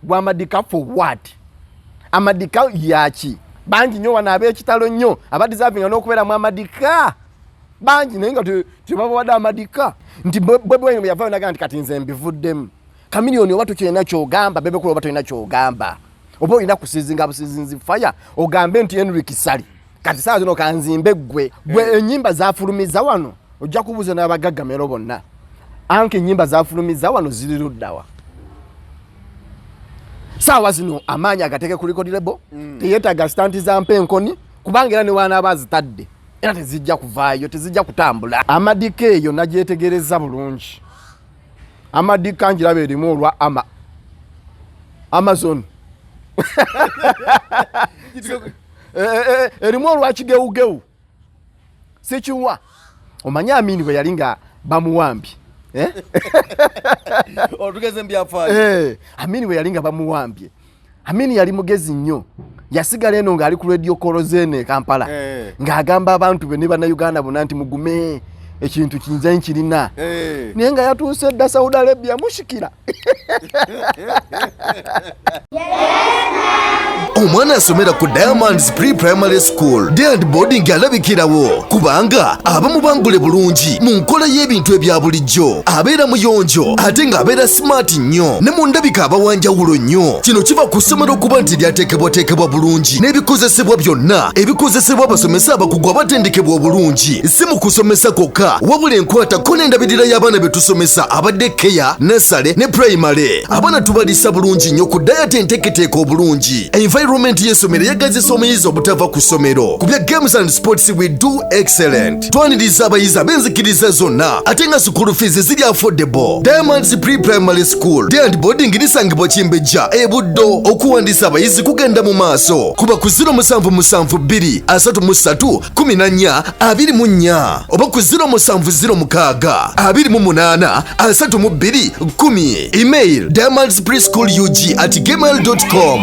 Gwamadika for what? Amadika yachi. Banji nnyo wanabe ekitalo nnyo abadizavinga n'okubeera mu amadika banji naye nga tebabawadde amadika nti bwebwenyo yavaayo naga nti kati nze mbivuddemu kamiliyoni oba tukirina kyogamba bebekulu oba tolina kyogamba oba olina kusizinga busizinzi faya ogambe nti Henry Kisali kati saa zino kanzimbe gwe ennyimba zafulumiza wano ojja kubuuza n'abagaggamero bonna anke ennyimba zafulumiza wano ziri luddawa sawa zino amaanya agateke ku record label teyetaga stanti za mpenkoni kubanga era ne wana abazitadde era tezijja kuvaayo tezijja kutambula amadika eyo nagyetegereza bulungi amadika njirabe erimu olwa Amazon erimu olwa kigeugeu sikiwa omanya Amini bwe yalinga bamuwambi Otugeze mbyafaye. Amini we yalinga bamuwambye. Amini yali mugezi nnyo. Yasigala eno nga ali ku radio Kolozene Kampala. Ng'agamba abantu be ne bana Uganda bonna nti mugume ekintu kinza nkirina. Naye nga yatuuse dda Saudi Arabia mushikira. Omwana asomera ku Diamonds Pre-Primary School Day and Boarding alabikirawo kubanga abamu bangule bulungi mu nkola y'ebintu ebya bulijjo abeera muyonjo ate ng'abeera smart nnyo ne mu ndabika abawanjawulo nnyo. Kino kiva ku ssomero okuba nti lyateekebwateekebwa bulungi n'ebikozesebwa byonna ebikozesebwa abasomesa abakugu abatendekebwa obulungi si mu kusomesa kokka wabula enkwatako n'endabirira y'abaana be tusomesa abadde keya nursery ne primary abaana tubalisa bulungi nnyo ku diet enteeketeeka obulungi. Environment y'essomero yagazisa omuyizi obutava ku ssomero ku bya games and sports we do excellent. Twaniriza abayizi ab'enzikiriza zonna ate nga school fees ziri affordable. Diamonds Pre-Primary School Day and Boarding lisangibwa Kimbejja e Buddo. Okuwandiisa abayizi kugenda mu maaso kuba ku 0772 33 14 24 oba ku 0706 28 32 10. Email diamondspreschoolug@gmail.com.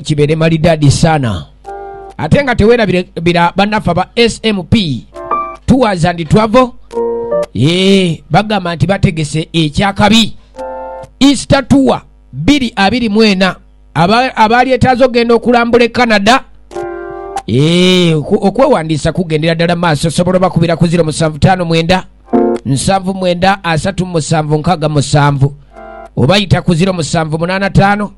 Kibere malidadi sana ate nga tewerabira bannafa ba SMP Tours and Travel bagamba nti bategese ekyakabi Easter Tour 2024 abaali etaazo genda okulambula Canada okwewandiisa kugendera ddala maaso sobola bakubira ku 0759 79 37 67 obayita ku 0785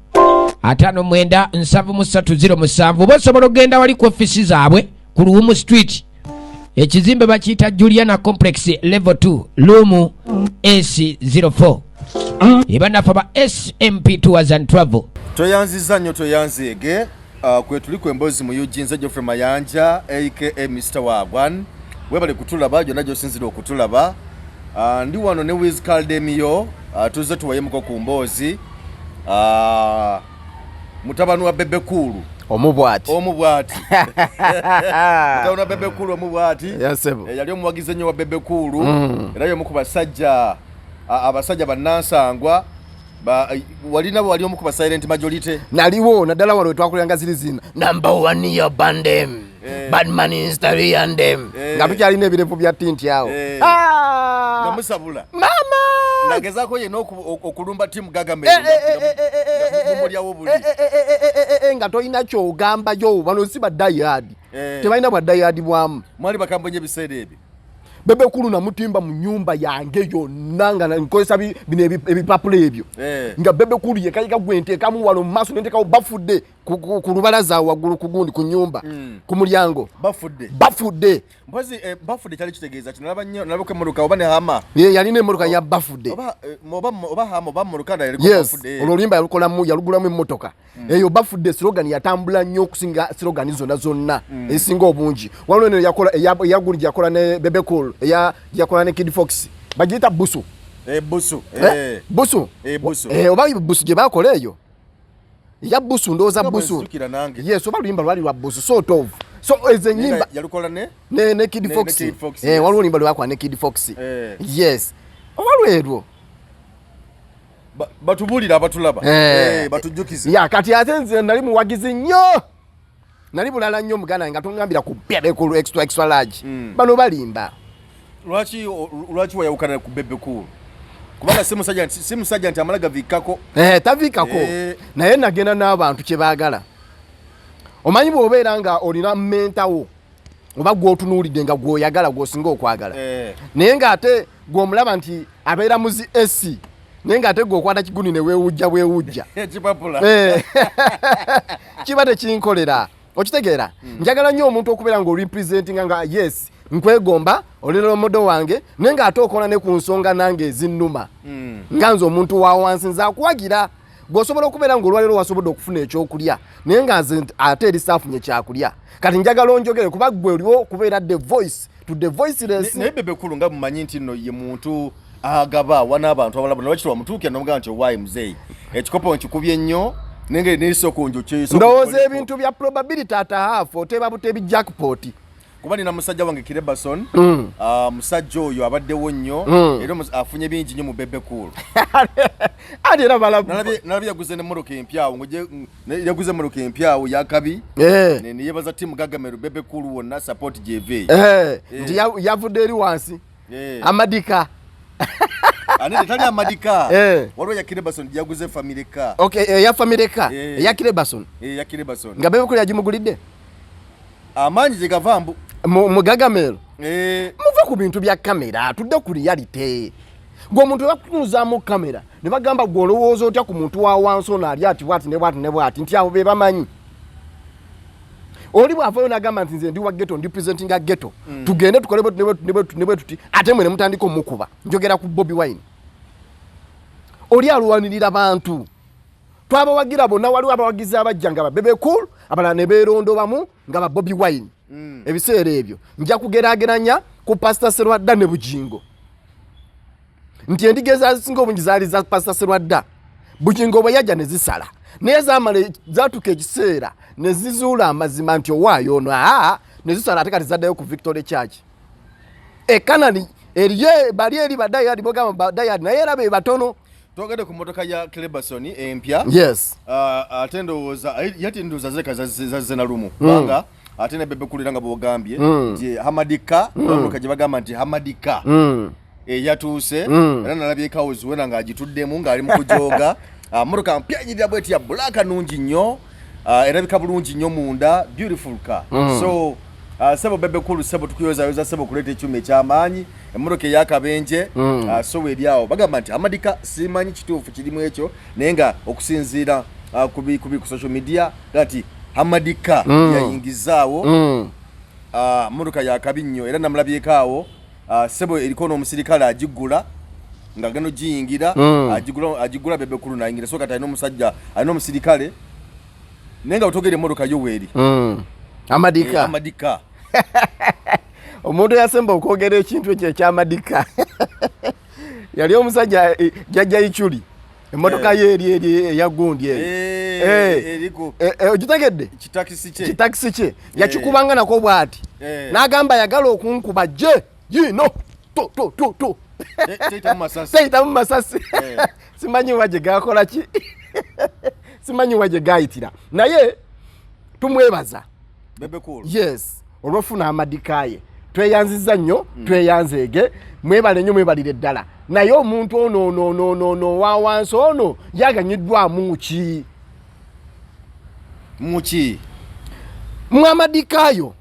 59 7307 bosobola ogenda wali ku ofisi zaabwe ku Luwumu Street ekizimbe bakiyita Juliana Complex Level 2 Room S04 ebanafa ba SMP Tours and Travel. Toyanziza nnyo toyanzege kwe tuli ku Embozi mu Eugene Geoffrey Mayanja aka Mr. Wagwan webale kutulaba jona josinzira okutulaba ndi wano ne Wiz Caldemio tuze tuwayemuko ku Mbozi mutabani wa Bebe Kulu omubwati mutabani wa Bebe Kulu omubwati yali omuwagize nnyo wa Bebe Kulu era yomu ku basajja abasajja bannansangwa walina wali omu ku ba silent majority naliwo naddala wano twakulanga ziri zina number 1 ya bandem badman install and them nga tukyalina ebirevu bya tinti awo namusabula mama nagezako yeno okulumba team Gagame mumulyawo buli nga toyina kyogamba yo bano si badayadi tebalina badayadi bwamu mwali bakambonye biseera ebyo Bebe Kulu na mutimba mu nyumba yange yonna nga nkozesa bino ebipapula ebyo nga Bebe Kulu yekayika gwente mu walo mu maaso nentekawo bafudde ku lubalaza waggulu ku gundi ku nyumba ku mulyango bafudde mpozi bafudde kyali kitegeeza kino nalabako emmotoka oba ne hama yalina emmotoka ya bafudde oba hama oba mmotoka yaliko bafudde olwolimba yalugulamu emmotoka eyo bafudde slogan yatambula nnyo okusinga slogan zonna esinga obungi wano eno eyagundi yakola ne Bebe Kulu yakola ne Kid Fox bagiyita busu oba busu gye bakola eyo ya busu ndoza busu yes oba luyimba lwali lwa busu sort of so eze nyimba yalikola ne Kid Fox waliwo luyimba lwakwa ne Kid Fox yes olwalwo batubulira abatulaba batujjukize ya kati ate nze nali muwagizi nnyo nali bulala nnyo muganda nga tongambira ku Bebe Kulu extra large bano balimba lwaki wayawukana ku Bebe Kulu kubanga si musajja nti amala gavikako tavikako naye nagenda n'abantu kye baagala. Omanyi bw'obeera nga olina mmentawo oba gw'otunuulidde nga gw'oyagala gw'osinga okwagala naye ng'ate gw'omulaba nti abeera muzi esi naye ng'ate gw'okwata kiguni ne weewujja ekipapula kiba tekinkolera okitegeera. Njagala nnyo omuntu okubeera ng'orepresentinga nga yes nkwegomba olera omodo wange naye ng'ate okola ne ku nsonga nange ezinnuma nga nze omuntu wa wansi nze akuwagira. Gw'osobola okubeera ng'olwaliro wasobodde okufuna ekyokulya naye nga nze ate eri saafunye kyakulya kati njagala onjogere kuba ggwe oliwo okubeera the voice to the voiceless. Naye Bebe Cool nga mumanyi nti nno ye muntu agaba wana abantu abalala bonna bakitwa mutuukya n'omugamba nti owaayi muzeeyi ekikopo nkikubye nnyo nenge n'esoko njokyeyisa ndowooza ebintu bya probability atahaafu oteeba buteebi jackpot kuba nina musajja wange Kirebason musajja oyo abaddewo nnyo era afunye bingi nnyo mu Bebe Cool ate era balabu nalabye yaguze n'emmotoka empyawo yaguze emmotoka empyawo yakabi ne yeebaza ttiimu Gagameru Bebe Cool wonna support GV nti yavudde eri wansi amadika ane tali amadika waliwo ya Kirebason yaguze family car ya family car ya Kirebason nga Bebe Cool yagimugulidde amaanyi gye gavambu mu Gagameru muve ku bintu bya kamera tudde ku reality. Gwe omuntu bakutuuzaamu kamera ne bagamba gwe olowooza otya ku muntu wa wansi ono ali ati bwati ne bwati ne bwati nti abo be bamanyi. Oli bw'avaayo n'agamba nti nze ndi wa ghetto ndi presentinga ghetto tugende tukole ne bwe tuti ate mwe ne mutandika omukuba. Njogera ku Bobi Wine oli alwanirira bantu twabawagira bonna waliwo abawagizi abajja nga ba Bebe Cool abalala ne beerondobamu nga ba Bobi Wine. Ebiseera ebyo nja kugeraageranya ku Pastor Serwadda ne Bujingo nti endiga ezasinga obungi zaali za Pastor Serwadda. Bujingo bwe yajja ne zisala naye zaamala zaatuka ekiseera ne zizuula amazima nti owaayo ono ne zisala ate kati zaddayo ku Victoria Church Kanani eriye bali eri badayadi bogamba badayadi naye era be batono. Twogedde ku motoka ya Kirebason empya yes ate ndowooza yati ndowooza zeka zazze na lumu kubanga ate ne Bebe Cool nga bwogambye nti Hamadika motoka gye bagamba nti Hamadika yatuuse era nalabye kawuzi wena ng'agituddemu ng'ali mu kujoga motoka mpya nyirira bweti ya bulaka nungi nnyo erabika bulungi nnyo munda beautiful car so sebo Bebe Cool sebo tukuyoza sebo kuleta ekyuma eky'amaanyi emmotoka eyakabenje so weri awo bagamba nti Hamadika simanyi kituufu kirimu ekyo naye nga okusinziira kubi ku social media gati Hamadika yayingizaawo mmotoka yakabi nnyo era namulabyeko awo sebo eriko n'omusirikale agigula nga gano giyingira agigula Bebe Cool nayingira so kati alina omusajja alina omusirikale naye nga otogere emmotoka yo weeri Hamadika omuntu yasemba okwogera ekintu ekyo ekyamadika yali omusajja jjajja Ichuli emmotoka ye eri eyagundi eriko ogitegedde kitakisi kye yakikubanga nako bw'ati n'agamba yagala okunkuba je yino to Etayitamu Masasi simanyi waje gakola ki simanyi waje gayitira naye tumwebaza Bebe Cool yes olwofuna amadika ye tweyanziza nnyo tweyanzeege mwebale nnyo mwebalire ddala naye omuntu ono wa wansi ono yaganyiddwamu muki mwamadikayo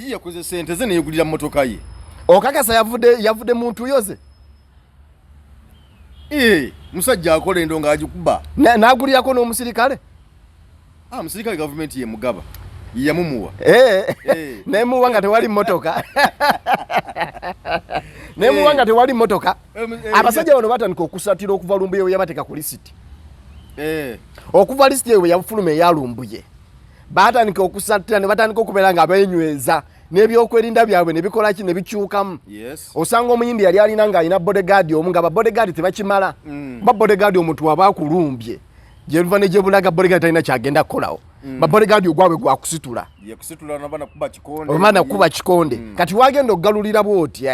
yakoze sente ze neyegulira motoka ye okakasa yavudde muntu yoze musajja akola endo ng'agikuba n'agulirako n'omusirikale musirikale gavumenti ye mugaba yamumuwa nemuwa nga tewali motoka nemuwa nga tewali motoka abasajja bano batandika okusatira okuva lumbuye yabateeka ku lisiti okuva lisiti ewe yafuluma eyalumbuye batandika okusatira ne batandika okubeera nga beenyweza n'ebyokwerinda byabwe ne bikola ki ne bikyukamu osanga omuyimbi yali alina ng'alina bodegaadi omu nga babodegaadi tebakimala babodegaadi omuntu waba akulumbye gyeruva ne gyebulaga bodegaadi talina kyagenda kukolawo babodegaadi ogwabwe gwakusitula omwana kuba kikonde kati wagenda okugalulira bwoti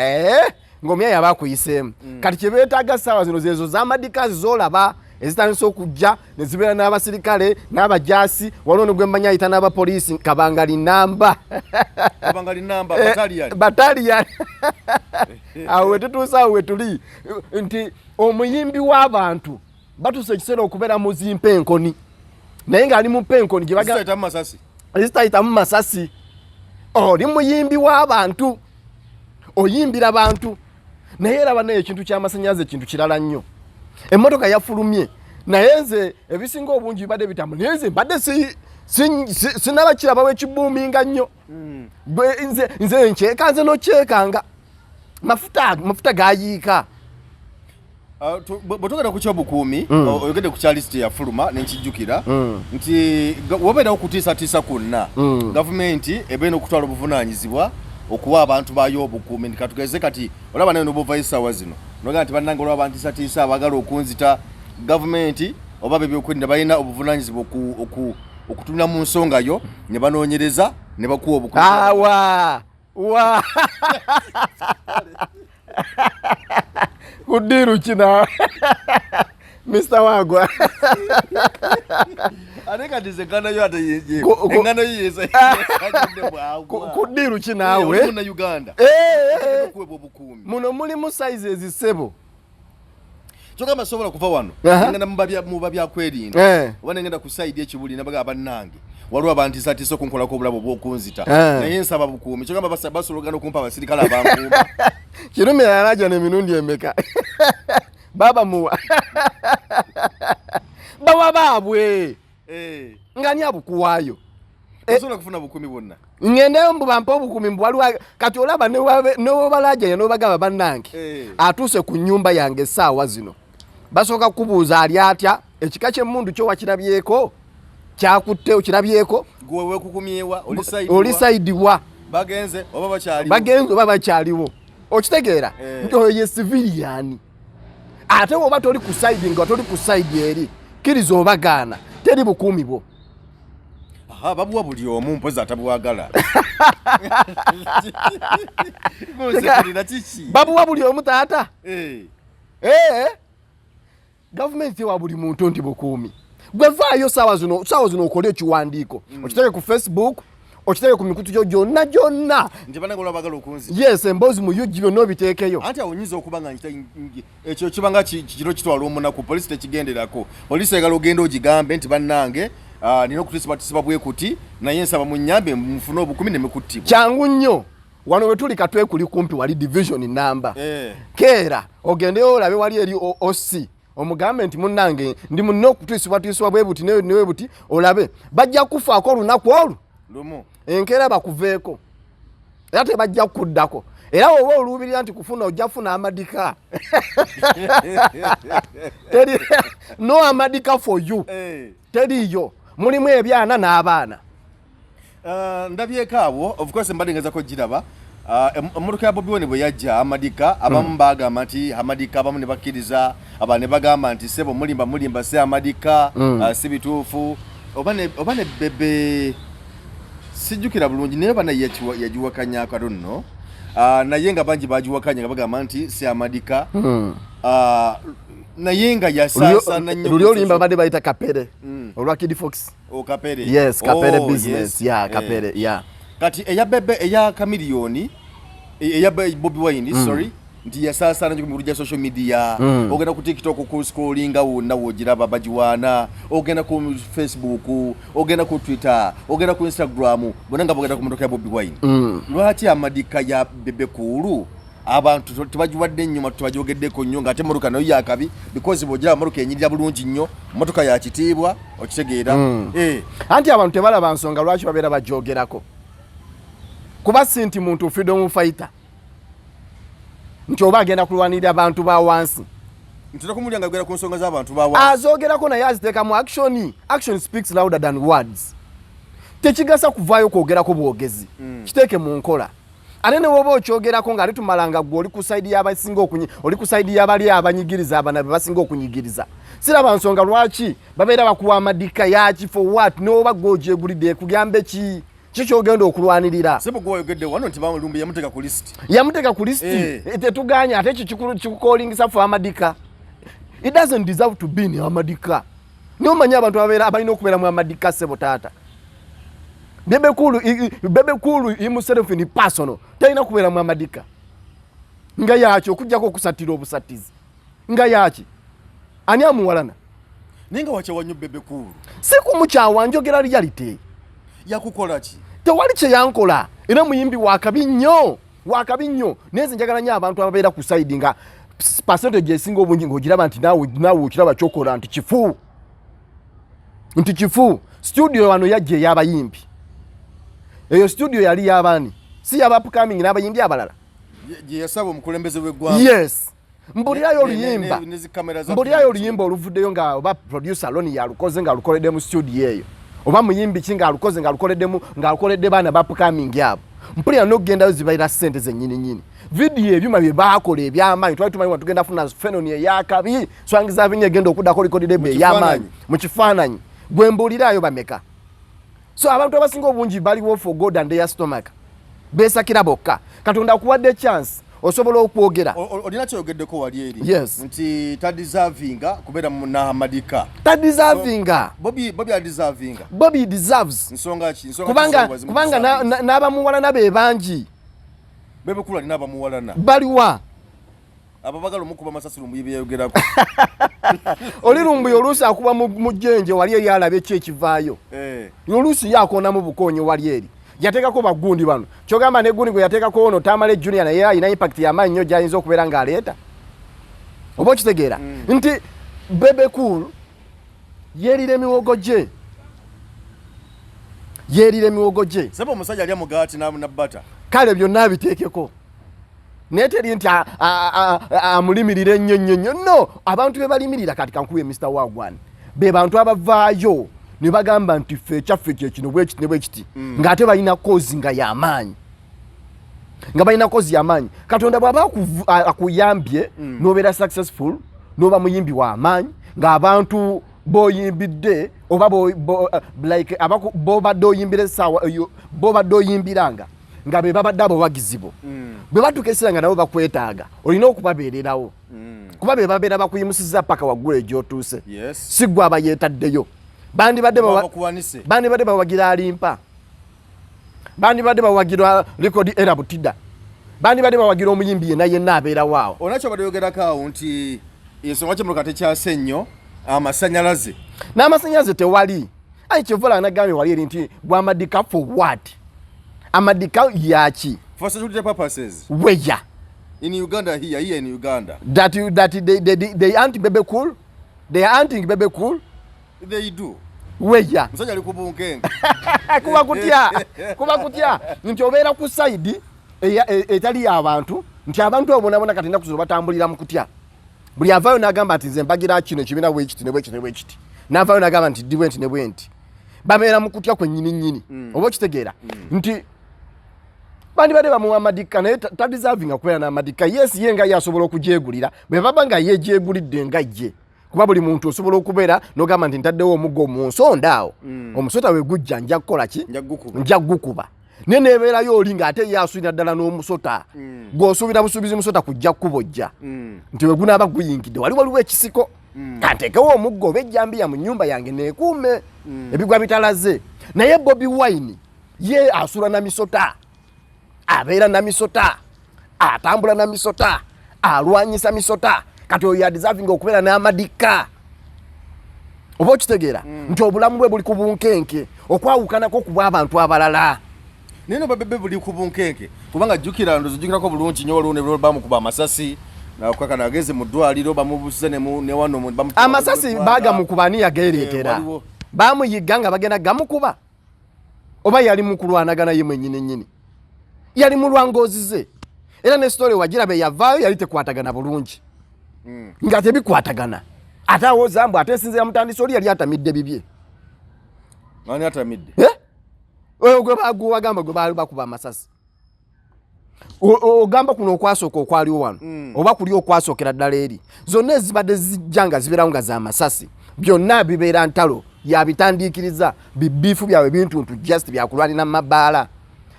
ng'omya yaba akuyiseemu kati kye beetaaga ssaawa zino zezo z'amadikazi z'olaba ezitandise okujja ne zibeera n'abasirikale n'abajasi waliwo ne gwe mmanyi ayita n'abapoliisi kabangali namba bataliyani awo wetutuusa awo wetuli nti omuyimbi w'abantu batuuse ekiseera okubeera muzimpa enkoni naye ng'ali mu penkoni gye Etayitamu Masasi oli muyimbi w'abantu oyimbira bantu naye era naye ekintu ky'amasannyalaze ekintu kirala nnyo emmotoka yafulumye naye nze ebisinga obungi bibadde bitamu naye nze mbadde sinabakiraba wekibuuminga nnyo nze nkyeka nze nokyekanga mafuta gayiika bwetugenda ku kyobukuumi oyogedde ku kyalisiti yafuluma nenkijjukira nti wobeerawo okutiisatiisa kwonna gavumenti ebeera okutwala obuvunaanyizibwa okuwa abantu bayo obukuumi nti katugeze kati olaba nayo nobuvayo essaawa zino noga nti bannange olwa bantiisatiisa abaagala okunzita gavumenti oba bebyokwerinda balina obuvunaanyizibwa okutunula mu nsongayo ne banoonyereza ne bakuwa obukuumi kudiru kina Mr. Wagwa Aneka dizengana yo ate yeje engano yiyese kudiru kinawe muna Uganda kuwebo bukumi muno muli mu size ezisebo choka masobola kuva wano ngenda mubabya kwerinda wana ngenda ku side ekibuli nabaga abannange waliwo abantiisatiisa okunkolako obulabo bw'okunzita naye nsaba bukuumi kyogamba basologana okumpa abasirikale abankuuma kirumira alaja n'emirundi emeka baba muwa bawa baabwe ngani abukuwaayo osobola kufuna bukuumi bwonna ngendeyo mbu bampa obukuumi mbu waliwo kati olaba newobalaja nobagamba bannange atuuse ku nnyumba yange essaawa zino basooka kubuuza ali atya ekika ky'emmundu kyo wakirabyeko kyakutte okirabyeko gwe wekukumyewa oli saidiwa bagenze oba bakyaliwo okitegeera nti oyo ye civilian ate woba toli ku side nga toli ku side eri kiriza obagaana teri bukuumi bwo babuwa buli omu mpozi atabwagala babuwa buli omu taata gavumenti wa buli muntu nti bukuumi gwevaayo saawa zino okole ekiwandiiko okiteke ku Facebook okiteke ku mikutu gyo gyonna nti banange bagala okunzi yes emboozi mu yugi byonna obiteekeyo anti awonyiza okuba nga ekyo kibanga kiro kitwala omunaku polisi tekigenderako polisi egala ogenda ogigambe nti bannange nina okutisibwa bwekuti naye nsaba munyambe mufune obukuumi nemikuttibwa kyangu nnyo wano wetuli katwe kuli kumpi wali division number keera ogendeyo olabe wali eri OC omugambe nti munnange ndi munno okutisibwa bwebuti newebuti olabe bajja kufaako olunaku olwo lumu enkeera bakuveeko era tebajja kuddako era woba oluubirira nti kufuna ojja funa amadika no amadika for you teriyo mulimu ebyana n'abaana ndabyeko abo of course mbadde ngezako giraba emmotoka ya Bobi Wine bwe yajja amadika abamu bagamba nti amadika abamu ne bakkiriza aba ne bagamba nti sebo mulimba si amadika si bituufu oba ne Bebe sijjukira bulungi naye bana yagiwakanya akadono naye nga bangi bagiwakanya nga bagamba nti si amadika naye nga yasasana nnyo luli olimba badde bayita kapere olwa Kid Fox kapere yes kapere business kapere kati eya Bebe eya kamiliyoni eya Bobi Wine sorry nti yasasana nnyo ku mikutu gya social media ogenda ku TikTok ku scrollinga wonna wogiraba bagiwaana ogenda ku Facebook ogenda ku Twitter ogenda ku Instagram bonna nga bogenda ku motoka ya Bobi Wine lwaki amadika ya Bebe kuulu abantu tebagiwadde nnyo tebagyogeddeko nnyo ng'ate motoka nayo yakabi because bw'ogira motoka enyirira bulungi nnyo motoka ya kitiibwa okitegeera anti abantu tebalaba nsonga lwaki babeera bagyogerako kuba si nti muntu freedom fighter nti oba agenda kulwanirira abantu ba wansi ntera kumulya nga agera ku nsonga z'abantu ba wansi azoogerako naye aziteeka mu action speaks louder than words tekigasa kuvaayo kwogerako bwogezi kiteeke mu nkola ate ne woba okyogerako nga litumalanga gwe oli ku saidi y'abasinga oli ku saidi y'abali abanyigiriza abana be basinga okunyigiriza siraba nsonga lwaki babeera bakuwa amadika yaki for what n'oba gwe ogyegulidde kugambe ki kyogenda okulwanirira sebo gwe oyogedde wano nti bamulumbi yamuteeka ku list tetuganya ate ekyo kikukolingisa fe amadika It doesn't deserve to be in Amadika. No manya abantu abalina okubeera mu Amadika sebo taata. Bebe Kulu himself in personal. Talina kubeera mu Amadika. Nga yaki okujjako okusatira obusatizi. Nga yaki. Ani amuwalana? Ninga wache wanyu Bebe Kulu. Si kumukyawa njogera reality. Yakukola ki? Tewali kye yankola. Era muyimbi wakabi nnyo. Neze njagala nnyo abantu ababeera ku side nga percentage esinga obungi ng'ogiraba nti naawe okiraba kyokola nti kifu. Studio wano yajja ey'abayimbi. Eyo studio yali y'abaani. Si yaba upcoming n'abayimbi abalala. Yasaba omukulembeze w'eggwanga. Yes. Mbulirayo oluyimba oluvuddeyo nga oba producer Loni yalukoze nga alukoledde mu studio eyo. Oba muyimbi ki nga alukoze nga alukoledde baana ba upcoming abo. Mpulira n'okugendayo zibaira ssente zennyini. Video ebyuma bye baakola eby'amaanyi twali tumanyi tugenda funa fenoni ey'akabi swangiza avinye egenda okuddako likodidebe ey'amaanyi mu kifaananyi gwe mbuulirayo bameka. So abantu abasinga obungi baliwo for God and their stomach. Beesakira bokka. Katonda akuwadde chance osobola okwogera. Olina kyogeddeko wali eri. Yes. Nti tadiservinga kubeera mu Amadika. Tadiservinga. Bobby adeservinga. Bobby deserves. Nsonga ki? Kubanga n'abamuwalana be bangi. Bebe Kulu alina abamuwalana. Baliwa. Ababagala omukuba amasasi lumuyibye yogerako. Oli lumbuye oluusi akuba mu jjenje wali eri alabe ki ekivaayo. Oluusi yakoona mu bukonyi wali eri. Yateekako bagundi bano. Kyogamba ne gundi gwe yateekako ono Tamale Junior naye alina impact y'amaanyi nnyo gy'ayinza okubeera ng'aleeta. Oba okitegeera? Nti Bebe Kulu yeerira emiwogo gye. Saba omusajja alya mugaati n'abbata. Kale byonna biteekeko. Naye teri nti amulimirire ennyo. No, abantu be balimirira kati kankubye Mr. Wagwan. Be bantu abavaayo ne bagamba nti ffe ekyaffe kyekino bwe kiti. Ng'ate balina kozi nga y'amaanyi. Katonda bw'aba akuyambye n'obeera successful n'oba muyimbi w'amaanyi ng'abantu b'oyimbidde oba like b'obadde oyimbira essaawa b'obadde oyimbiranga nga be babadde abawagizi bo. Bwe batuuka essira nga nabo bakwetaaga olina okubabeererawo. Kuba be babeera bakuyimusizza paka waggulu egy'otuuse. Si ggwe aba yeetaddeyo. Bandibadde bawagira alimpa. Bandibadde bawagira rekodi era butida. Bandibadde bawagira omuyimbi yenna abeera waawo. Onakyo badoyogerako awo nti ensonga ky'emmotoka tekyase nnyo amasannyalaze. N'amasannyalaze tewali. Ayi Kivula anagambye wali eri nti gw'amadika for what? Amadika yaki? For security purposes. Where? In Uganda here in Uganda. That they aren't Bebe Kulu? They are hunting Bebe Kulu? They do. Where? Musajja ali ku bunkenke. Kuba kutya. Nti obeera ku side etali y'abantu nti abantu abo bonabona kati ennaku zino batambulira mu kutya. Buli avaayo n'agamba nti nze mbagira kino kibiina bwekiti ne bwekiti. N'avaayo n'agamba nti dibwenti ne bwenti. Babeera mu kutya kwe nnyini. Oba okitegeera nti bandibadde bamuwa amadika naye tadiservinga kubeera n'amadika. Yes, ye nga ye asobola okugyegulira bwe baba nga ye gyegulidde nga ye. Kuba buli muntu osobola okubeera n'ogamba nti ntaddewo omuggo mu nsonda awo. Omusota we gujja nja kukola ki? Nja gukuba. Naye neebeerayo oli ng'ate ye asuulira ddala n'omusota. Gw'osuubira busuubizi musota kujja kubojja. Nti we gunaaba guyingidde waliwo ekisiko. Kanteekewo omuggo oba ejjambiya mu nnyumba yange neekuume. Ebigwa bitalaze. Naye Bobi Wine ye asuula na misota. Abeera na misota. Atambula na misota. Alwanyisa misota. Kati oyo yadeservinga okubeera n'amadika. Oba okitegeera nti obulamu bwe buli ku bunkenke okwawukanako ku bw'abantu abalala. Nino Bebe buli ku bunkenke kubanga jjukirako bulungi nnyo olwo bamukuba amasasi nakwaka nageze mu ddwaliro bamubusize ne wano amasasi bagamukuba ani yageereetera. Bamuyigga nga bagenda gamukuba oba yali mukulwanagana ye mwennyini. Yali mulwangoozi ze. Era ne story wagiraba yavaayo yali tekwatagana bulungi. Nga tebikwatagana. Ate awo zambu ate sinzira mutandisi oli yali atamidde bibye. Ani atamidde? Oyo gwe bagamba gwe baali bakuba amasasi. Ogamba kuno okwasooka okwaliwo wano. Oba kuli okwasookera ddala eri. Zonna ezibadde zijja nga zibeerawo nga za masasi. Byonna bibeera ntalo yabitandiikiriza bibiifu byabwe bintuntu just byakulwanira mu mabaala.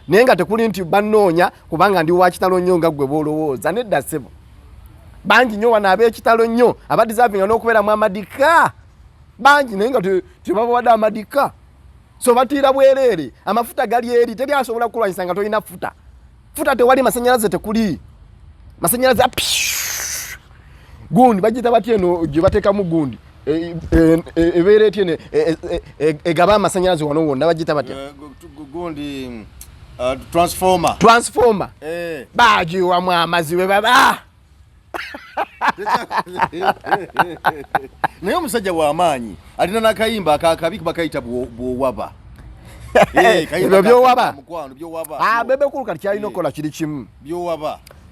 Naye nga tekuli nti bannoonya kubanga ndi wa kitalo nnyo nga ggwe boolowooza. Nedda ssebo. bangi nnyo wano ab'ekitalo nnyo abadeservinga n'okubeeramu amadika bangi naye nga tebabawadde amadika so batiira bwereere amafuta gali eri teri asobola kukulwanyisa nga tolina futa tewali masanyalaze tekuli masanyalaze gundi bagita batya eno gye bateekamu gundi ebeera etya eno egaba amasanyalaze wano wonna bagita batya gundi transformer bagiwamu amaziwe baba naye omusajja w'amaanyi alina n'akayimba akabi bakayita bwowaba ebyo byowaba Bebe Cool kati kyalina okukola kiri kimu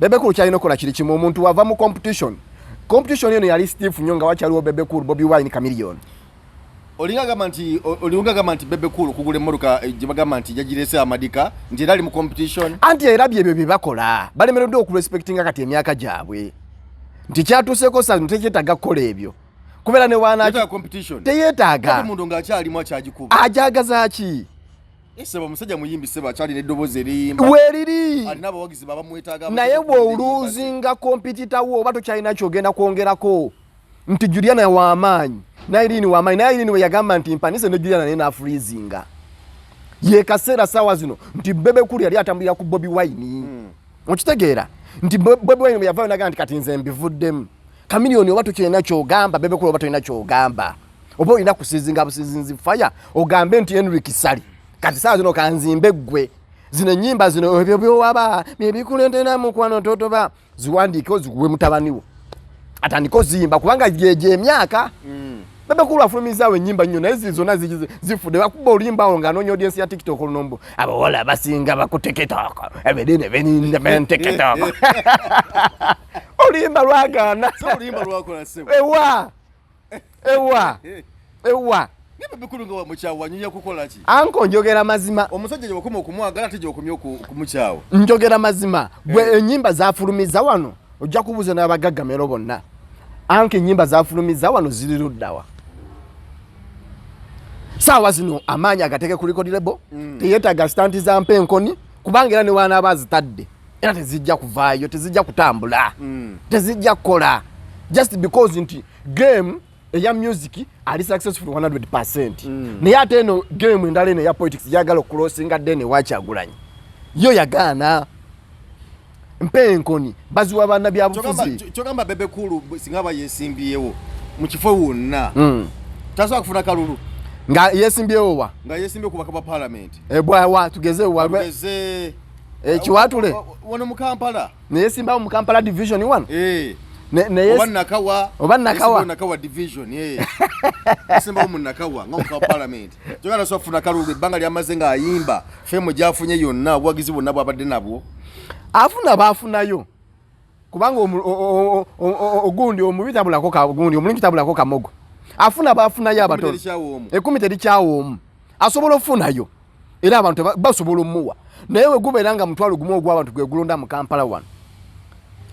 Bebe Cool kyalina okukola kiri kimu omuntu wava mu competition eno yali Steve nnyo nga wakyaliwo Bebe Cool Bobi Wine Chameleon olinga gamba nti Bebe Cool kugula emmotoka gye bagamba nti yagirese amadika nti era ali mu competition anti era byebyo bye bakola balemereddwa okurespectinga kati emyaka gyabwe nti kyatuuseeko sano tekyetaaga kukola ebyo kubeera ne waana teyeetaaga omuntu ng'akyalimu akyagikuba ajagaza ki seba omusajja muyimbi seba akyalina eddoboozi eriyimba weeriri alina abawagizi babamwetaaga naye bw'oluuzinga kompititawo oba tokyalina kyogenda kwongerako nti Juliana w'amaanyi Nairini w'amaanyi Nairini we yagamba nti mpanise ne Juliana naye n'afreezinga ye kaseera ssaawa zino nti Bebe Cool yali atambulira ku Bobi Wine okitegeera nti Bobi Wine yavaayo nagaa nti kati nze mbivuddemu Chameleon oba tokyalina kyogamba Bebe Cool oba tolina kyogamba oba olina kusizinga busizinzi fire ogambe nti Henry Kisali kati saa zino kanzimbe ggwe zino ennyimba zino ebyo byowaba byebikulentera mukwano totoba ziwandiike ozikuwe mutabaniwo atandika oziyimba kubanga yeje emyaka Bebe Cool afulumizaawo ennyimba nnyo naye zizona zifudde bakuba oluyimba awo ng'anoonya audience ya TikTok olunombo abawala basinga bakuteketoko ebedene beninde TikTok oluyimba lwagaana oluyimba lwakola sebo ewa Bebe Cool nga mukyawo wanyunya kukola ki anko njogera mazima omusajja gye wakoma okumwagala ate gye wakomye okumukyawo njogera mazima bwe ennyimba zafulumiza wano ojja kubuuza n'abagaggamero bonna anke ennyimba zafulumiza wano ziri luddawa saawa zino amaanyi agateeke ku record label teyeetaaga stanti za mpenkoni kubanga era ne waanaaba azitadde era tezijja kuvaayo tezijja kutambula tezijja kukola just because nti game eya music ali successful 100% naye ate eno game endala eno eya politics yagala okuloosinga ddene Wakyagulanyi yo yagaana mpenkoni baziwa baana bya bufuzi kyogamba Bebe Cool singa aba yeesimbyewo mu kifo wonna tasobola kufuna kalulu nga yeesimbyewo wa nga yeesimbye ku bakaba parliament bwawa tugezeewo ekiwatule wano mu Kampala neyeesimbawo mu Kampala division 1 oba nakawa division yeesimbawo mu Nakawa nga mu parliament kyogala so afuna kalulu ebbanga lyamaze ng'ayimba femu gyafunye yonna obuwagizi bwonna bwabadde nabwo afuna baafunayo kubanga ogundi omubitabulako kagundi omulimu kitabulako kamogo afuna baafunayo abatono 10 terikyawoomu asobola okufunayo era abantu basobola omuwa naye we gubeera nga mutwalo gumu ogw'abantu gwe gulonda mu Kampala wano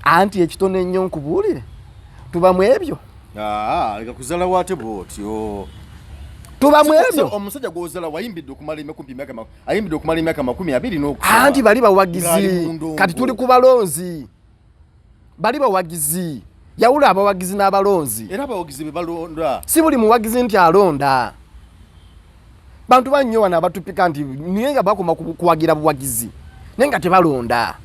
anti ekitono ennyo nkubuulire tuba mu ebyo leka kuzala wate bwotyo tuba mu ebyo omusajja gw'ozala wayimbidde okumala emyaka ayimbidde okumala emyaka 20 anti bali bawagizi kati tuli ku balonzi bali bawagizi yawula abawagizi n'abalonzi era abawagizi be balonda si buli muwagizi nti alonda bantu bannyo wano abatupika nti niye nga bakoma kuwagira buwagizi naye nga tebalonda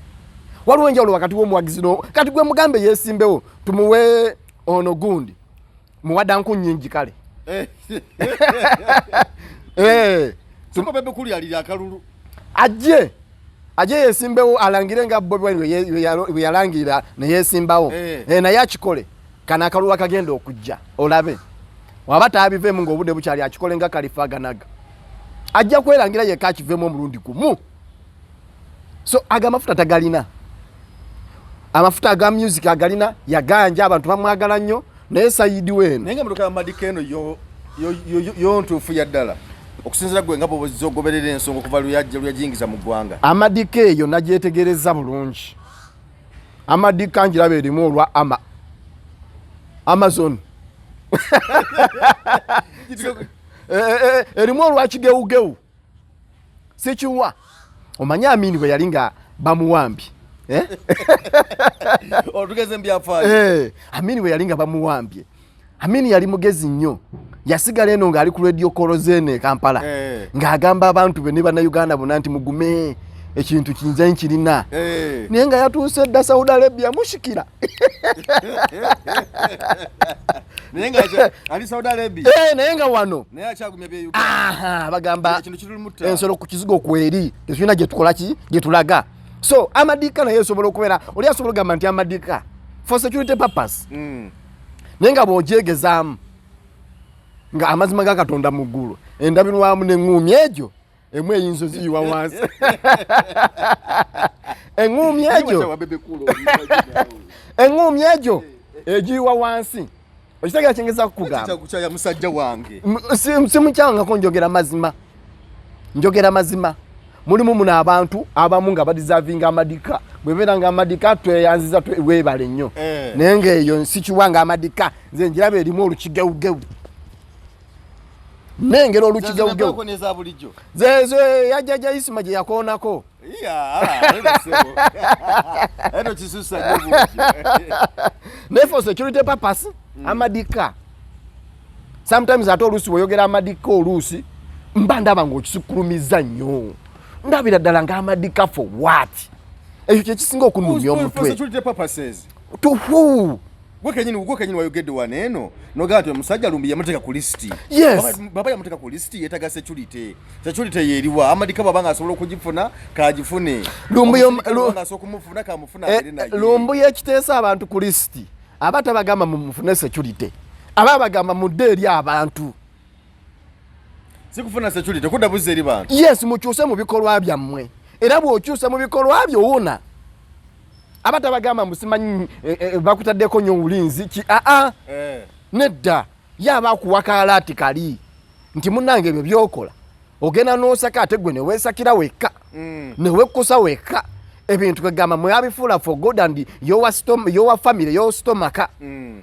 waliwo enjawulo wakati w'omuwagizi kati gwe mugambe yeesimbewo tumuwe ono gundi muwaddanku nnyingi kale siko Bebe Cool yalira akalulu ajje yeesimbewo alangire nga Bobi Wine we yalangira ne yeesimbawo naye akikole kana akalulu akagenda okujja olabe waba taabiveemu ng'obudde bukyali akikole nga Kalifaganaga ajja kwerangira yekka akiveemu omulundi gumu so agamafuta tagalina amafuta aga music agalina yaganja abantu bamwagala nnyo naye sayidi weeno naye nga motoka ya madika eno yo ntuufu ya ddala okusinziira gwe nga bw'ozizza ogoberera ensonga okuva luyajingiza mu ggwanga amadika eyo nagyetegereza bulungi amadika njiraba erimu olwa Amazon erimu olwa kigewugewu sikiwa omanye Amini bwe yali nga bamuwambi Otugeze mbyafaayo. Amini we yalinga bamuwambye. Amini yali mugezi nnyo. Yasigala eno ng'ali ku radio Kolozene Kampala. Ng'agamba abantu be ne bannayuganda bonna nti mugume ekintu kinza nkirina. Naye nga yatuuse dda Saudi Arabia mushikira. Naye nga ali Saudi Arabia. Naye nga wano. Naye akyagumya bye Uganda. Bagamba ensolo ku kizigo kweri. Tesina gye tukola ki gye tulaga. So amadika naye sobola okubeera oli asobola gamba nti amadika for security purpose. Naye nga bw'ogyegezaamu nga amazima ga Katonda mu ggulu endabirwamu n'eŋŋuumi egyo emu eyinza ziyiwa wansi. Eŋŋuumi egyo egiyiwa wansi. Okitegera kyengeza kukugamba kukyaya musajja wange simukyangako njogera mazima. Mulimu muno abantu abamu nga badeservinga amadika bwebeera nga amadika tweyanziza weebale nnyo naye ng'eyo sikiwanga amadika nze njiraba erimu olukigewugewu nengera olukigewugewu zezo yajjaja Isima gye yakoonako naye for security purpose amadika sometimes ate oluusi bweyogera amadika oluusi mba ndaba ng'okisukulumiza nnyo. Ndabira ddala ng'amadika for what? Ekyo kyekisinga okunumya omutwe. Tuhu. Gwe kenyini wayogedde wano eno nogaa nti omusajja lumbi yamuteeka ku listi. Baba yamuteeka ku listi yeetaga security yeeriwa amadika baba ng'asobola okugifuna kaagifune. Lumbu yekiteesa abantu ku listi aba tabagamba mufune security aba bagamba mudde eri abantu. Sikufuna security kudda buzze eri bantu. Yes, mukyuse mu bikolwa byammwe era bw'okyusa mu bikolwa byo wona abata bagamba musimanyi bakutaddeko nnyo obulinzi ki nedda yaba kuwakala ati kali nti munnange ebyo byokola ogenda n'osaka ate gwe ne weesakira wekka ne wekkusa wekka ebintu kwegamba mwabifuula for God and your family your stomach.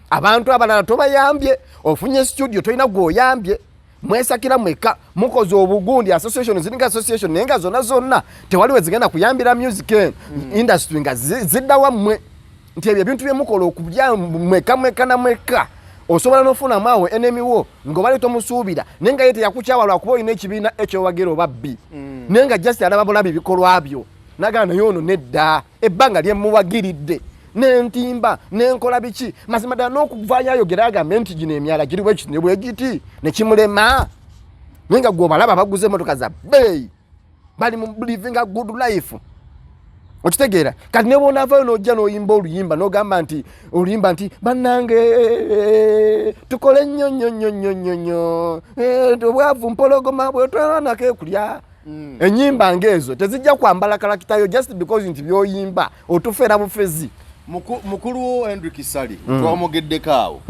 Abantu abalala tobayambye ofunye studio tolina gw'oyambye mwesakira mweka mukoze obugundi association ziringa association nenga zonna tewaliwe zigenda kuyambira music industry nga zidda wamwe nti ebyo bintu byemukola okubya mweka na mweka osobola n'ofuna maawe enemy wo ngobale tomusuubira nenga yete yakukyawala okuba olina ekibiina ekyo wagero babbi nenga just alaba bulabi bikolwa byo nagana yono nedda ebbanga lyemuwagiridde nentimba nenkola biki mazima ddala n'okuvaayo ayogera agambe nti gino emyala giriwo ekitine bwegiti nekimulema nenga gwobalaba baguze emotoka za beeyi bali mu living a good life. Okitegeera kati ne bonaavayo n'ojja n'oyimba oluyimba n'ogamba nti oluyimba nti bannange tukole nnyo obwavu mpologoma bwetwalanako ekulya. Ennyimba ng'ezo tezijja kwambala kalakitayo just because nti byoyimba otufeera bufezi. Mukulu Henry Kisali twamugeddeko awo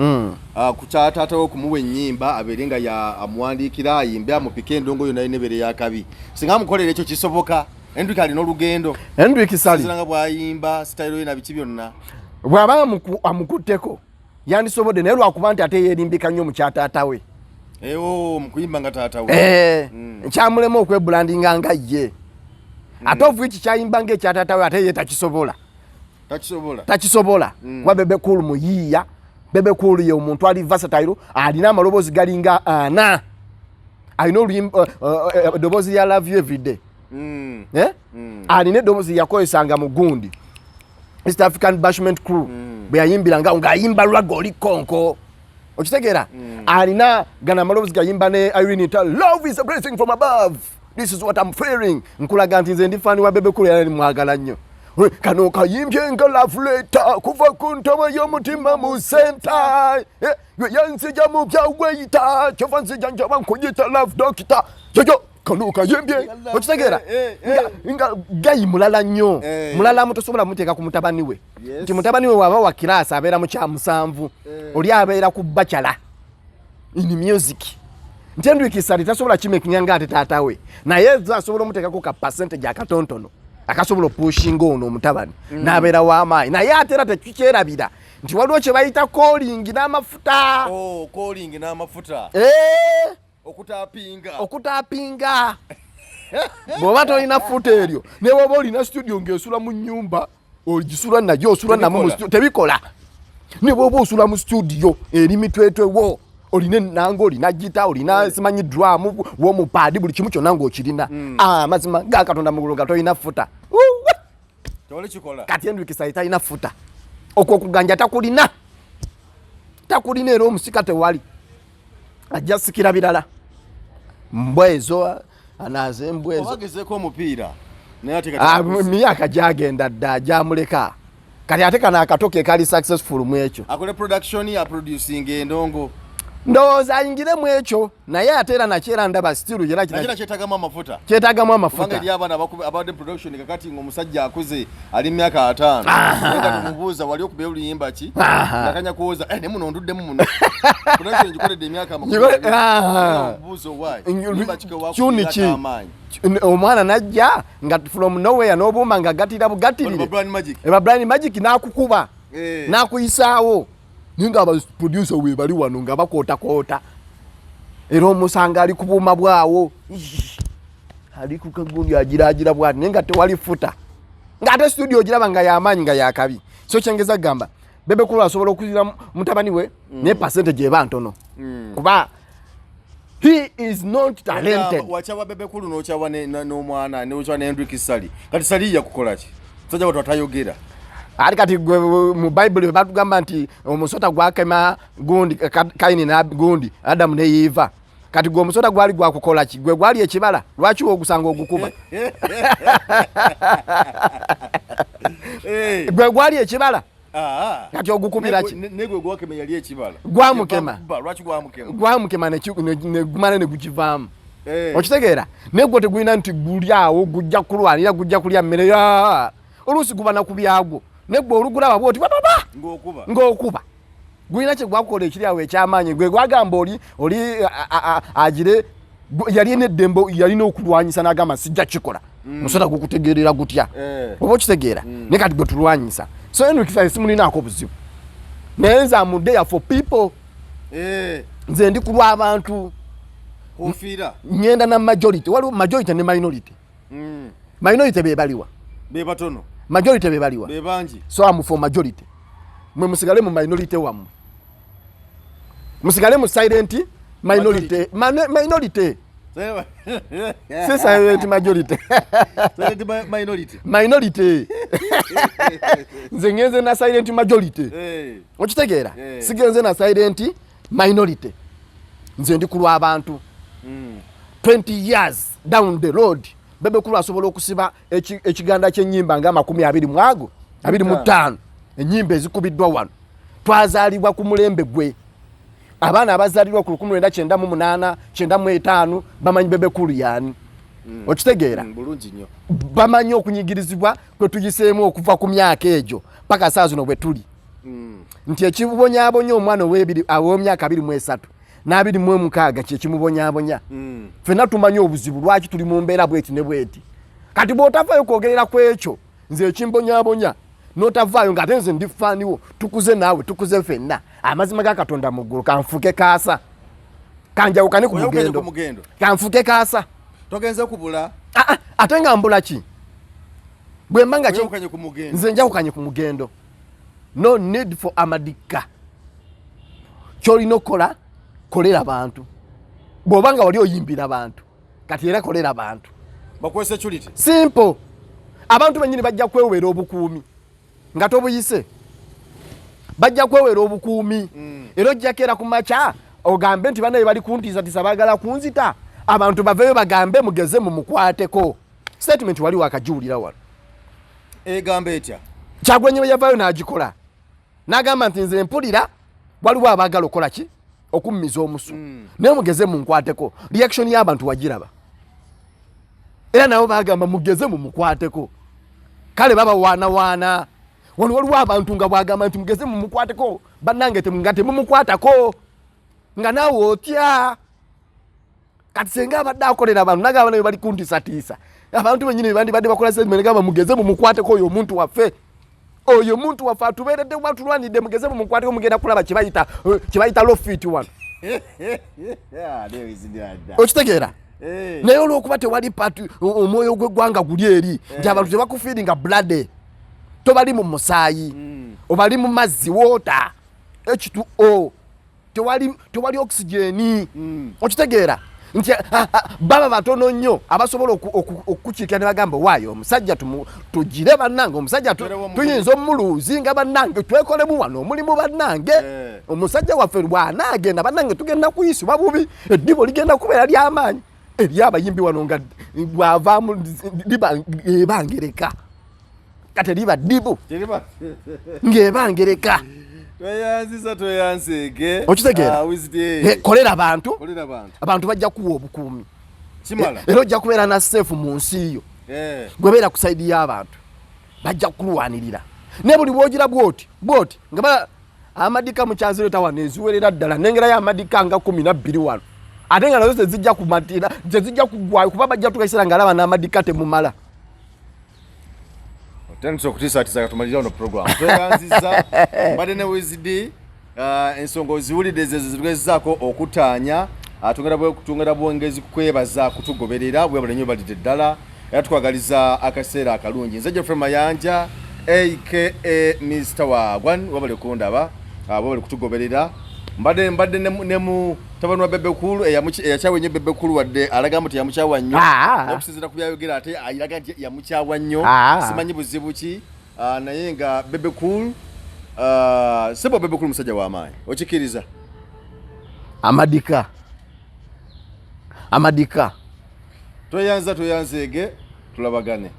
ku kyataatawo okumuwa ennyimba abeere nga ya amuwandiikira ayimbe amupike endongo yonna y'enebere y'akabi singa amukolera ekyo kisoboka. Henry Kisali n'olugendo Henry Kisali nga bw'ayimba sitayiro ye na biki byonna bw'aba amukutteko yandisobodde naye lwakuba nti ate yeerimbika nnyo mu kyataatawe mukuyimba nga taatawe kyamulema okwebulandinga nga ye ate ovuiki kyayimba ng'ekyataatawe ate ye takisobola kuba Bebe Cool muyiiya. Bebe Cool ye omuntu ali versatile alina amaloboozi galinga ana alina oluyimba eddoboozi lya love you every day alina eddoboozi yakozesanga mu gundi East African Bashment Crew bwe yayimbiranga ng'ayimba lwaga oli konko okitegeera alina gana amaloboozi gayimba ne Irene love is a blessing from above this is what I'm feeling nkulaga nti nze ndi fani wa Bebe Cool yali mwagala nnyo kano kayimbye nga love letter kuva ku ntebe y'omutima mu center yansija mu byaweyita kyova nzija njaba nkuyita love doctor jojo kano kayimbye okitegeera nga gayi mulala nnyo mulala mutosobola muteeka ku mutabani we nti mutabani we waba wa kirasi abeera mu kya musanvu oli abeera ku bachelor in music nti Henry Kisali tasobola kimekinya nga ate taata we naye asobola omuteekako ka percentage akatontono akasobola pushinga ono omutabani n'abeera w'amaanyi naye ate era tekikyerabira nti waliwo kye bayita calling n'amafuta. Calling n'amafuta okutaapinga bw'oba tolina futa eryo ne bw'oba olina studio ng'esula mu nnyumba ogisula nayo osula namu mu studio tebikola ne bwoba osula mu studio eri mitwetwe wo oline nango olina gita olina simanyi drum wo mu pad buli kimu kyonna ng'okirina amazima ga Katonda mugulu nga toyina futa toli kikola kati Henry Kisai talina futa okuganja takulina era omusika tewali ajja sikira birala mbwezo anaze mbwezo obagezeko omupiira naye myaka gyagenda dda gyamuleka kati ate kana akatoke kali successful mu ekyo akole production ya producing endongo ndowooza ayingire mu ekyo naye ate era nakyera ndaba still era kyetagamu amafuta kubanga eri abaana abadde production kakati ng'omusajja akuze ali myaka 5 nga tumubuuza wali okubeera oluyimba ki nakanya kuwoza ne muno onduddemu muno production gikoledde emyaka amubuuza kyuni ki omwana najja nga from nowhere n'obuuma nga gatira bugatirire eba Blind Magic n'akukuba n'akuyisaawo ninga aba producer we bali wano nga bakoota era omusanga ali kubuuma bwawo ali ku kagundi agira bwati nenga tewali futa nga ate studio giraba nga yamanyi nga yakabi so kyengeza gamba Bebe Cool asobola okuzira mutabani we ne percentage eba ntono kuba he is not talented wachawa Bebe Cool n'ochawa n'omwana n'ochawa ne Henry Kisali kati Sali yakukola ki sajja watu atayogera ali kati mu Bible batugamba nti omusota gwakema gundi Kaini na gundi Adamu ne Eva kati gwe omusota gwali gwakukola ki gwe gwali ekibala lwaki ogusanga ogukuba gwe gwali ekibala kati ogukubira ki negwe gwakema yali ekibala gwamukema lwaki gwamukema ne gumana ne gukivaamu okitegeera negwe tegulina nti guli awo gujja kulwanira gujja kulya mmere ya oluusi guba na kubyagwo negwe olugulaba bwoti baba ng'okuba gulina kye gwakukola ekiri awo ekyamaanyi gwe gwagamba oli agire yali n'eddembe yalina okulwanyisa n'agamba sijja kikola musota gukutegeerera gutya oba okitegeera ne kati gwe tulwanyisa so Henry Kisai simulinaako buzibu naye nze am there for people nze ndi kulwa abantu nyenda na majority waliwo majority ne minority minority bebaliwa bebatono majority bebaliwa bebanji so am for majority mwe musigale mu minority wamu musigale mu silent minority minority c'est silent majority minority nzengenze na silent majority okitegeera sigenze na silent minority nze ndi kulwa abantu 20 years down the road Bebe Cool asobola okusiba ekiganda ky'ennyimba nga 25 ennyimba ezikubiddwa wano twazaalibwa ku mulembe gwe abaana abazaalirwa ku 1998 95 bamanyi Bebe Cool yani okitegeera bulungi nnyo bamanyi okunyigirizibwa kwe tugiseemu okuva ku myaka egyo paka saa zino bwe tuli nti ekibonyabonya omwana ow'emyaka 23 na26 kyekimubonyabonya ffenna tumanyi obuzibu lwaki tuli mu mbeera bweti ne bweti kati bw'otavaayo kwogerera ku ekyo nze ekimbonyabonya n'otavaayo ng'ate nze ndi faaniwo tukuze naawe tukuze ffenna amazima ga Katonda mu ggulu kanfuke kaasa kanjawukane ku mugendo kanfuke kaasa togenze kubula ate nga mbula ki bwe mbanga nze njawukanye ku mugendo no need for amadika kyolina okukola kolera abantu bw'obanga wali oyimbira abantu kati era kolera abantu bakwese security simple abantu benyini bajja kwewera obukuumi nga tobuyise bajja kwewera obukuumi era ojjakera ku maca ogambe nti banaye bali kuntiisatiisa baagala kunzita abantu baveyo bagambe mugeze mu mukwateko statement wali wakajuwulira wano egamba etya Kyagulanyi bwe yavaayo n'agikola n'agamba nti nze mpulira waliwo abaagala okukola ki okummiza omusu naye mugeze mu nkwateko reaction y'abantu wagiraba era nabo bagamba mugeze mu mukwateko kale baba waana wano waliwo abantu nga bwagamba nti mugeze mu mukwateko bannange nga temumukwatako nga naawe otya kati senga abadde akolera abantu nagamba naye bali kuntiisatiisa abantu benyini bandibadde bakola statement gamba mugeze mu mukwateko oyo omuntu waffe atubeeredde watulwanidde mugeze mu mukwateko mugenda kulaba kibayita lofit wano okitegeera naye olw'okuba tewali pati omwoyo gw'eggwanga guli eri nti abantu tebakufiiringa blood tobali mu musaayi obali mu mazzi water H2O tewali oxygeni okitegeera nti baba batono nnyo abasobola okukiikira ne bagamba waayo omusajja tugire bannange omusajja tuyinza omuluuzi nga bannange twekolemu wano omulimu bannange omusajja waffe bw'anaagenda bannange tugenda kuyisibwa bubi eddibo ligenda kubeera ly'amaanyi eryabayimbi wano nga bw'avaamu ebangereka kati liba ddibu ng'ebangereka tweyanzege okitegeera kolera abantu bajja kuwa obukuumi era ojja kubeera na seefu mu nsi yo gwebeera ku saidi y'abantu bajja kulwanirira ne buli bwogira bwoti nga amadika mukyanzireta wano eziwerera ddala nengerayo amadika nga 12 wano ate nga nazo tezijja kumatira tezijja kugwayo kuba bajja tukaisira nga alaba n'amadika temumala Thanks okutisaatiza katumalira ono program. Tweyanziza mbadde ne Wizidi ensonga oziwulidde zezizako okutaanya tungera bwongezi kukwebaza kutugoberera bwe bulenyo balidde ddala era tukwagaliza akaseera akalungi nze Geoffrey Mayanja aka Mr. Wagwan wabale kundaba wabale kutugoberera mbadde ne mu tabano wa Bebe Kulu eyakyawe nnyo Bebe Kulu wadde alaga mbu yamukyawa nnyo n'okusinziira ku byayogera ate ayiraga nti yamukyawa nnyo simanyi buzibu ki naye nga Bebe Kulu sebo Bebe Kulu musajja w'amaanyi okikiriza amadika tweyanzege tulabagane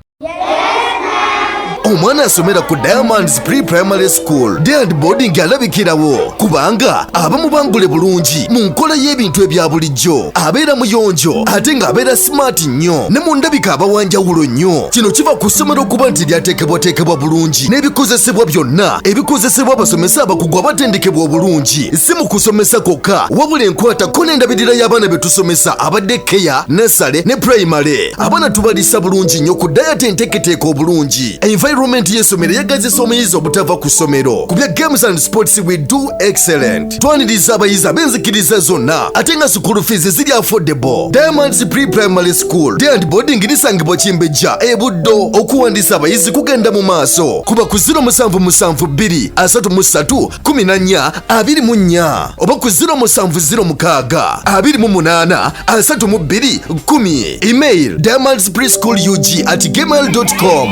omwana asomera ku Diamonds Pre-Primary School Day and Boarding alabikirawo kubanga abamu bangule bulungi mu nkola y'ebintu ebya bulijjo abeera muyonjo ate ng'abeera smart nnyo ne mu ndabika abawanjawulo nnyo kino kiva ku ssomero okuba nti lyateekebwateekebwa bulungi n'ebikozesebwa byonna ebikozesebwa abasomesa abakugu abatendekebwa obulungi si mu kusomesa kwokka wabula enkwatako n'endabirira y'abaana be tusomesa abadde keya nursery ne primary abaana tubalisa bulungi nnyo ku dayati enteeketeeka obulungi environment y'essomero yagazisa omuyizi obutava ku ssomero ku bya games and sports we do excellent twaniriza abayizi ab'enzikiriza zonna ate nga school fees ziri affordable Diamonds Pre-Primary School Day and Boarding lisangibwa Kimbejja e Buddo okuwandiisa abayizi kugenda mu maaso kuba ku 0772 33 14 24 oba ku 0706 28 32 10 email diamondspreschoolug@gmail.com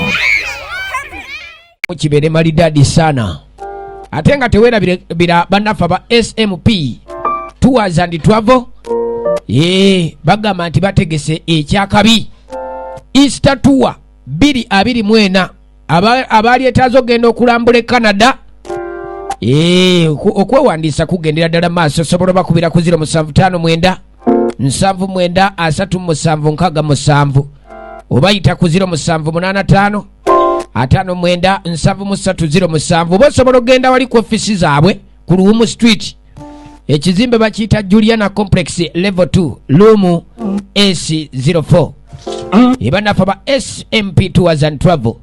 kibere malidadi sana ate nga tewerabira bannaffe aba SMP Tours and Travel bagamba nti bategese ekyakabi Easter Tour 2024 abaali etaazo ogenda okulambula Canada okwewandiisa kugendera ddala maaso sobola bakubira ku 0759 79 37 67 obayita ku 0785 59 7307 oba osobola okugenda wali ku ofisi zaabwe ku Luwumu Street ekizimbe bakiyita Juliana Complex Level 2 Room AC04 ebanafa ba SMP Tours and Travel